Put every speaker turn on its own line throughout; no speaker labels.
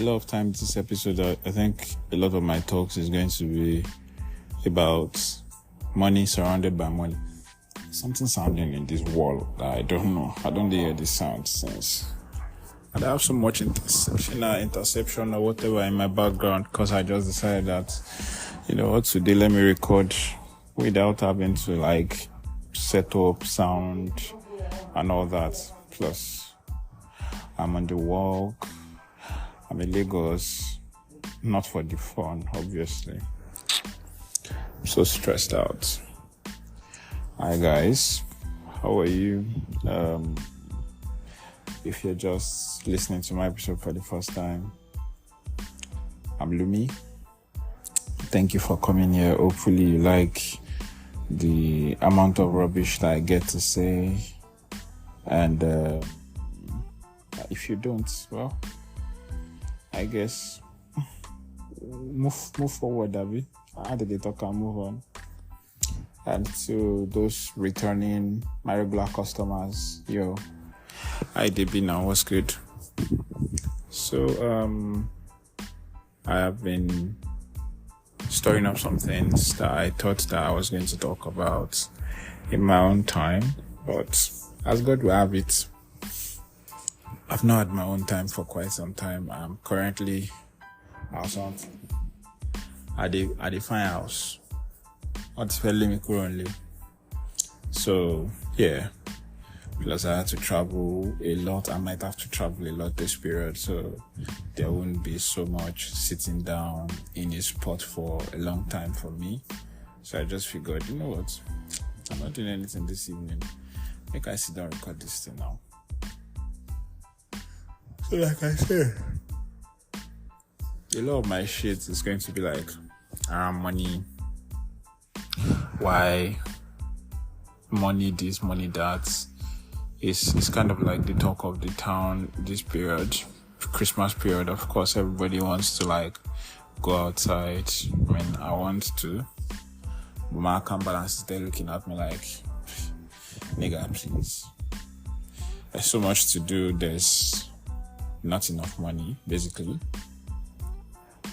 a lot of times this episode, I think a lot of my talks is going to be about money surrounded by money. Something sounding in this world that I don't know. I don't hear this sound since. And I have so much interception or whatever in my background because I just decided that, today let me record without having to set up sound and all that. Plus, I'm on the walk. I'm in Lagos, not for the fun, obviously. I'm so stressed out. Hi guys, how are you? If you're just listening to my episode for the first time, I'm Lumi. Thank you for coming here. Hopefully you like the amount of rubbish that I get to say. And if you don't, well, I guess move forward, David. How did they talk and move on? And to those returning, my regular customers, hi DB now, what's good? So I have been storing up some things that I thought that I was going to talk about in my own time, but as God will have it, I've not had my own time for quite some time. I'm currently outside at the fine house. Currently. So yeah. Plus I had to travel a lot. I might have to travel a lot this period, so there won't be so much sitting down in a spot for a long time for me. So I just figured, you know what? I'm not doing anything this evening. Make I sit down and record this thing now. So like I said, a lot of my shit is going to be around money. Why? Money this, money that. It's kind of like the talk of the town this period, Christmas period. Of course, everybody wants to go outside. I mean, I want to. But my account balance is there looking at me like, nigga, please. There's so much to do. There's not enough money, basically.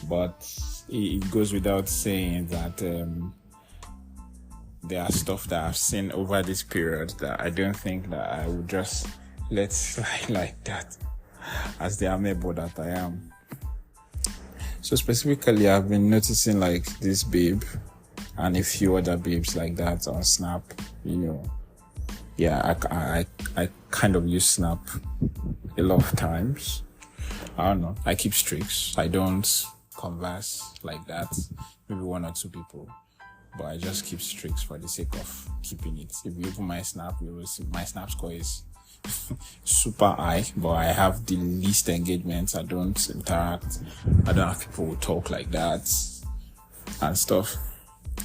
But it goes without saying that there are stuff that I've seen over this period that I don't think that I would just let slide like that as the amebo that I am. So specifically, I've been noticing this babe and a few other babes like that on Snap. Yeah, I kind of use Snap a lot of times. I don't know. I keep streaks. I don't converse like that. Maybe one or two people. But I just keep streaks for the sake of keeping it. If you open my Snap, you will see my Snap score is super high, but I have the least engagements. I don't interact. I don't have people who talk like that and stuff.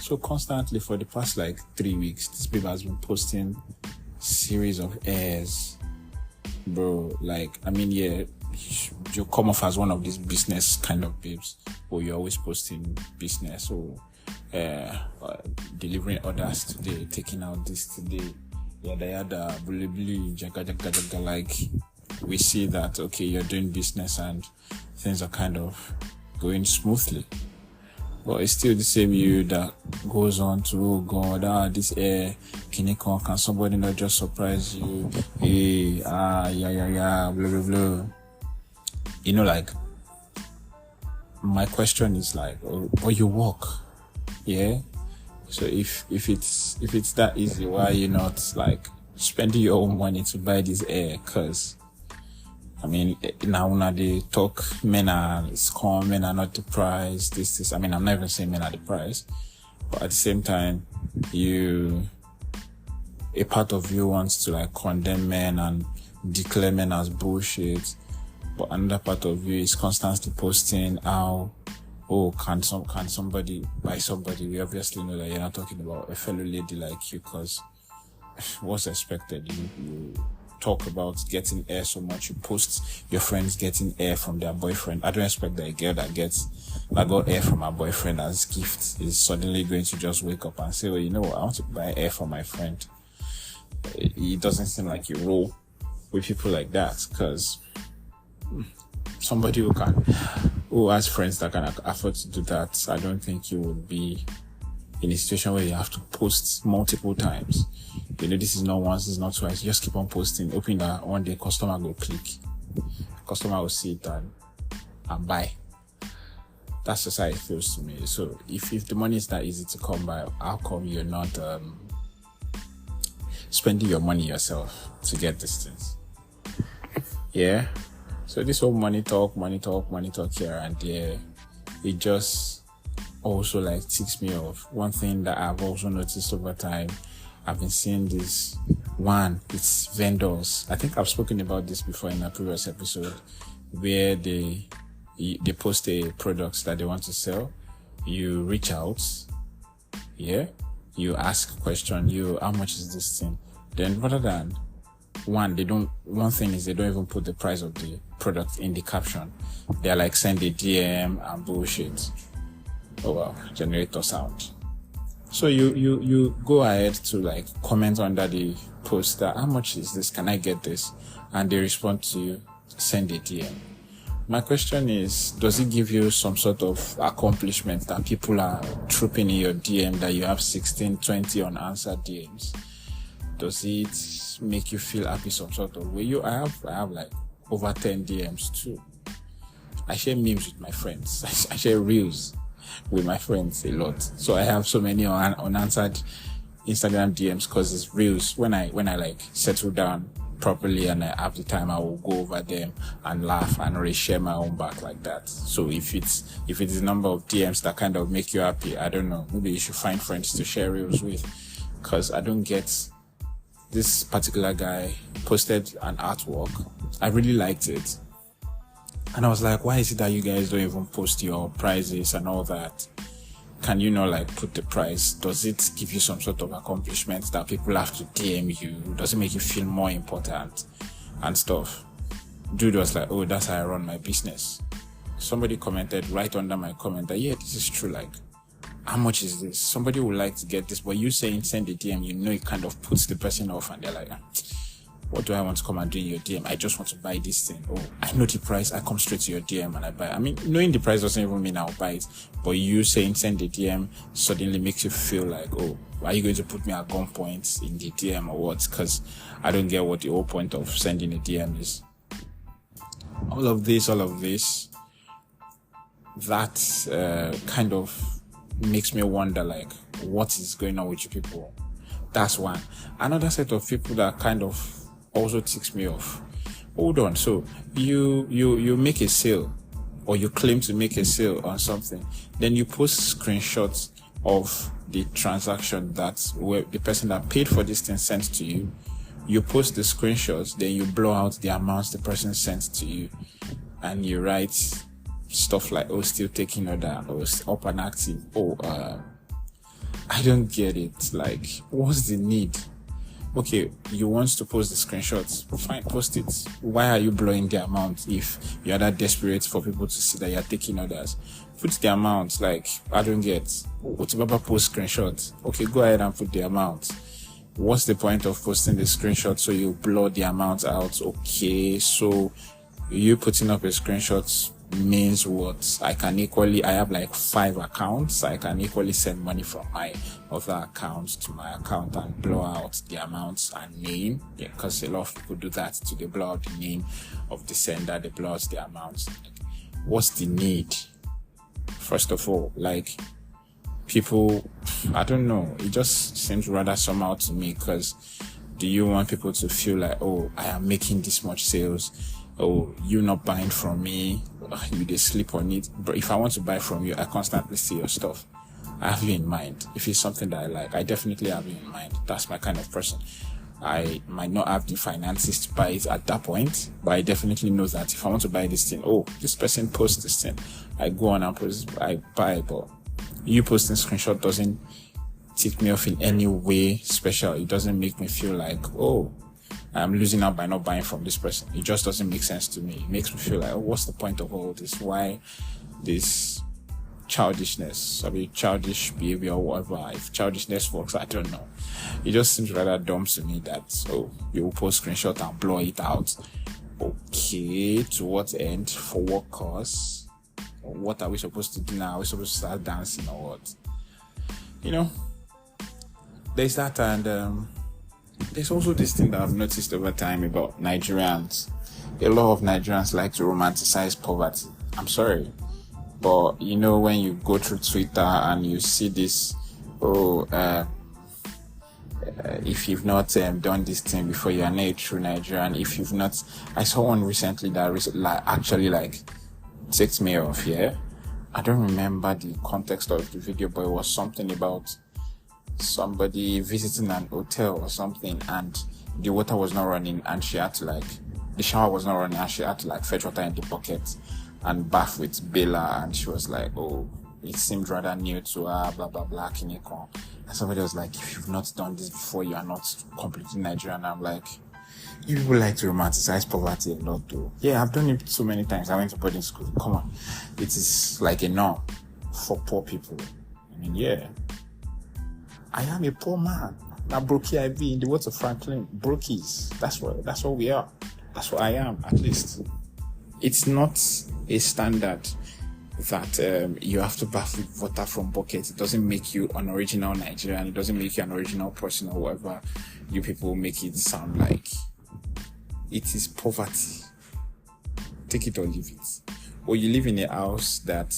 So constantly for the past 3 weeks, this babe has been posting series of airs. Bro, you come off as one of these business kind of babes, but you're always posting business. So delivering orders today, taking out this today, yada jaga, we see that okay, you're doing business and things are kind of going smoothly, but it's still the same you that goes on to, oh God, this can somebody not just surprise you? Blah blah blah. My question is but you work. Yeah. So if it's that easy, why are you not spending your own money to buy this air? Cause I mean, now when they talk, men are scum, men are not the price. This. I mean, I'm not even saying men are the price, but at the same time, a part of you wants to condemn men and declare men as bullshit, but another part of you is constantly posting how, can somebody buy somebody? We obviously know that you're not talking about a fellow lady like you, because what's expected? You talk about getting air so much, you post your friends getting air from their boyfriend. I don't expect that a girl that got air from her boyfriend as gift is suddenly going to just wake up and say, well, you know what, I want to buy air for my friend. It doesn't seem like you roll with people like that, because somebody who has friends that can afford to do that, I don't think you would be in a situation where you have to post multiple times. This is not once, it's not twice. You just keep on posting, hoping that one day customer will click. Customer will see it and buy. That's just how it feels to me. So if the money is that easy to come by, how come you're not spending your money yourself to get these things? Yeah. So this whole money talk here and there, it just also like ticks me off. One thing that I've also noticed over time, I've been seeing this one, it's vendors. I think I've spoken about this before in a previous episode, where they post a product that they want to sell. You reach out, you ask a question, how much is this thing? Then rather than one thing is they don't even put the price of the product in the caption. They're like, send a DM and bullshit. Oh wow, generator sound. So you go ahead to like comment under the post that how much is this? Can I get this? And they respond to you, send a DM. My question is, does it give you some sort of accomplishment that people are trooping in your DM, that you have 16, 20 unanswered DMs? Does it make you feel happy some sort of way? I have like over 10 DMs too. I share memes with my friends. I share reels with my friends a lot. So I have so many unanswered Instagram DMs because it's reels. When I like settle down properly and I have the time, I will go over them and laugh and reshare my own back like that. So if it is a number of DMs that kind of make you happy, I don't know, maybe you should find friends to share reels with, because I don't get. This particular guy posted an artwork. I really liked it. And I was like, why is it that you guys don't even post your prices and all that? Can you not like put the price? Does it give you some sort of accomplishment that people have to DM you? Does it make you feel more important and stuff? Dude was like, oh, that's how I run my business. Somebody commented right under my comment that, yeah, this is true. Like, how much is this? Somebody would like to get this, but you saying send a DM, it kind of puts the person off, and they're like, what do I want to come and do in your DM? I just want to buy this thing. Oh, I know the price. I come straight to your DM and I buy. I mean, knowing the price doesn't even mean I'll buy it, but you saying send a DM suddenly makes you feel like, oh, are you going to put me at gunpoint in the DM or what? Because I don't get what the whole point of sending a DM is. All of this, that kind of makes me wonder, like, what is going on with you people? That's one. Another set of people that kind of also ticks me off. Hold on. So you make a sale, or you claim to make a sale on something, then you post screenshots of the transaction where the person that paid for this thing sent to you. You post the screenshots, then you blow out the amounts the person sent to you, and you write stuff like, oh, still taking order, or up and active. I don't get it. Like, what's the need? Okay, you want to post the screenshots, fine, post it. Why are you blowing the amount if you're that desperate for people to see that you're taking orders? Put the amount. Like, I don't get. Otibaba post screenshots. Okay, go ahead and put the amount. What's the point of posting the screenshot so you blow the amount out? Okay, so you putting up a screenshot means what? I have like 5 accounts. I can equally send money from my other account to my account and blow out the amounts and name. Yeah, because a lot of people do that too. They blow out the name of the sender, they blow out the amounts. What's the need? First of all, like, people, I don't know, it just seems rather somehow to me, because do you want people to feel like, oh, I am making this much sales? Oh, you not buying from me, you just sleep on it. But if I want to buy from you, I constantly see your stuff. I have you in mind. If it's something that I like, I definitely have you in mind. That's my kind of person. I might not have the finances to buy it at that point, but I definitely know that if I want to buy this thing, oh, this person posts this thing, I go on and post, I buy. But you posting screenshot doesn't tick me off in any way special. It doesn't make me feel like, oh, I'm losing out by not buying from this person. It just doesn't make sense to me. It makes me feel like, oh, what's the point of all this? Why this childishness? I mean, childish behavior or whatever. If childishness works, I don't know. It just seems rather dumb to me that, oh, you will post screenshot and blow it out. Okay, to what end? For what cause? What are we supposed to do now? Are we supposed to start dancing or what? There's that, and there's also this thing that I've noticed over time about Nigerians. A lot of Nigerians like to romanticize poverty. I'm sorry, but when you go through Twitter and you see this, if you've not done this thing before, you are not a true Nigerian. If you've not, I saw one recently that actually ticked me off. Yeah, I don't remember the context of the video, but it was something about somebody visiting an hotel or something, and the water was not running, and she had to the shower was not running, and she had to fetch water in the bucket and bath with Bella, and she was like, oh, it seemed rather new to her, blah blah blah, Kineko. And somebody was like, if you've not done this before, you are not completely Nigerian. I'm like, you people like to romanticize poverty a lot though. Yeah, I've done it so many times. I went to boarding school. Come on. It is like a norm for poor people. I mean, yeah. I am a poor man. Now brokey I be in the words of Franklin. Brokies. That's what we are. That's what I am, at least. It's not a standard that you have to bath with water from buckets. It doesn't make you an original Nigerian. It doesn't make you an original person or whatever you people make it sound like. It is poverty. Take it or leave it. Or you live in a house that,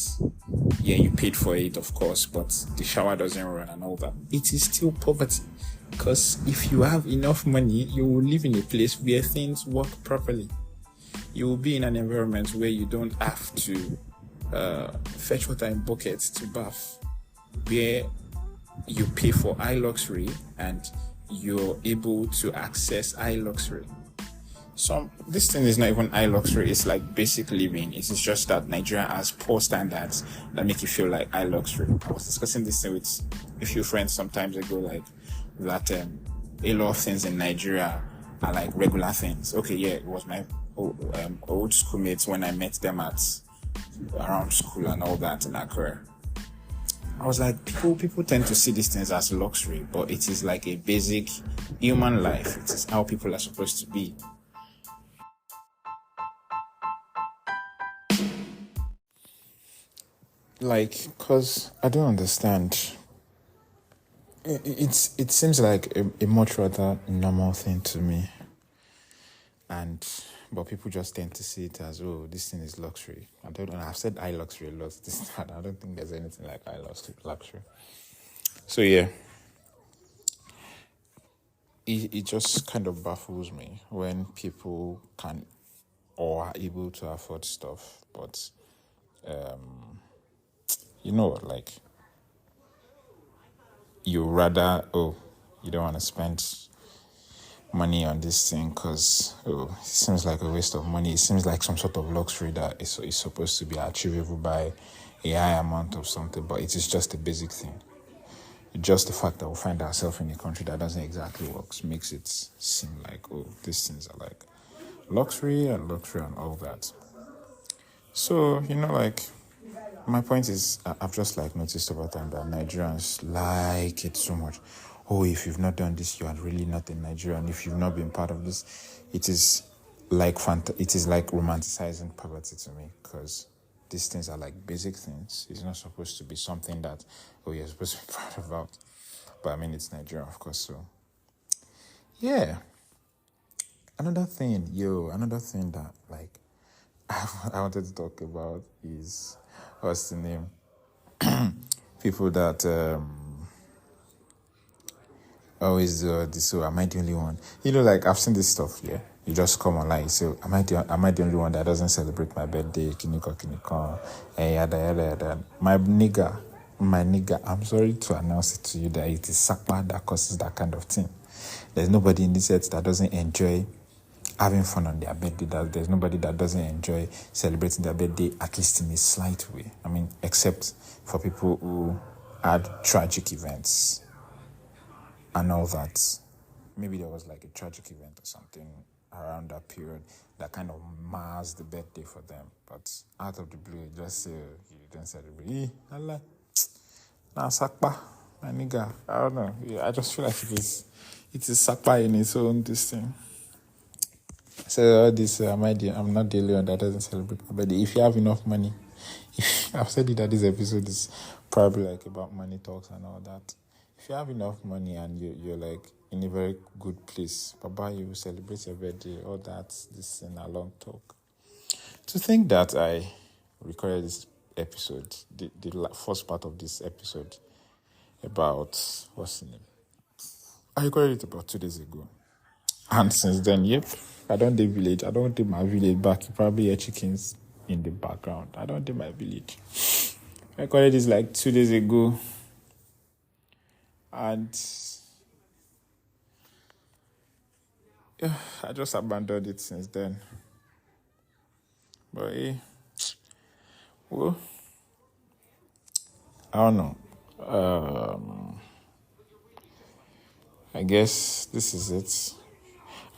you paid for it, of course, but the shower doesn't run and all that. It is still poverty. Because if you have enough money, you will live in a place where things work properly. You will be in an environment where you don't have to fetch water in buckets to bath, where you pay for high luxury and you're able to access high luxury. So this thing is not even high luxury, it's like basic living. It is just that Nigeria has poor standards that make you feel like high luxury. I was discussing this thing with a few friends some times ago, that a lot of things in Nigeria are like regular things. Okay, yeah, it was my old schoolmates when I met them around school and all that in Accra. I was like, people tend to see these things as luxury, but it is like a basic human life. It is how people are supposed to be. Cause I don't understand. It seems like a much rather normal thing to me. But people just tend to see it as, oh, this thing is luxury. I don't know. I've said high luxury a lot. I don't think there's anything like high luxury. So yeah, it just kind of baffles me when people can or are able to afford stuff, but you rather, you don't want to spend money on this thing because it seems like a waste of money. It seems like some sort of luxury that is supposed to be achievable by a high amount of something, but it is just a basic thing. Just the fact that we find ourselves in a country that doesn't exactly work makes it seem like, these things are like luxury and all that. So, my point is, I've just noticed over time that Nigerians like it so much. Oh, if you've not done this, you are really not a Nigerian. If you've not been part of this, it is like romanticizing poverty to me, because these things are like basic things. It's not supposed to be something that, you're supposed to be proud about. But I mean, it's Nigeria, of course, so. Yeah. Another thing that, I wanted to talk about is, what's the name? People that always do this. So am I the only one? I've seen this stuff. Yeah, you just come online. So am I the only one that doesn't celebrate my birthday? Kiniko, yada yada yada. My nigga. I'm sorry to announce it to you that it is Sakpa that causes that kind of thing. There's nobody in this earth that doesn't enjoy having fun on their birthday. There's nobody that doesn't enjoy celebrating their birthday, at least in a slight way. I mean, except for people who had tragic events and all that. Maybe there was a tragic event or something around that period that kind of mars the birthday for them. But out of the blue, you just say, you don't celebrate. Allah. Nah, Sakpa, my nigga. I don't know. Yeah, I just feel like it is Sakpa in its own this thing. So all this, I'm not the only one that doesn't celebrate my birthday. If you have enough money, I've said it that this episode is probably like about money talks and all that. If you have enough money and you're like in a very good place, Baba, you will celebrate your birthday, all that, this in a long talk. To think that I recorded this episode, the first part of this episode about, what's the name? I recorded it about 2 days ago. And since then, yep, I don't do village. I don't do my village back. You probably hear chickens in the background. I don't do my village. I recorded this like 2 days ago. And yeah, I just abandoned it since then. But well, I don't know. I guess this is it.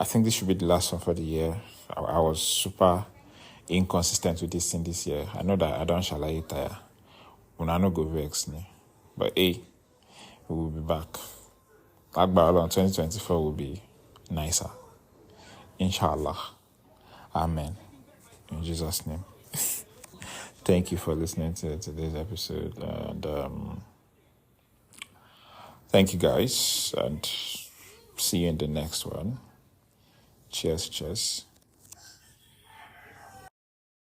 I think this should be the last one for the year. I was super inconsistent with this thing this year. I know that I don't shall I tire. When I no go vex me. But we will be back. Akbar on 2024 will be nicer. Inshallah. Amen. In Jesus' name. Thank you for listening to today's episode. And thank you guys. And see you in the next one. Cheers.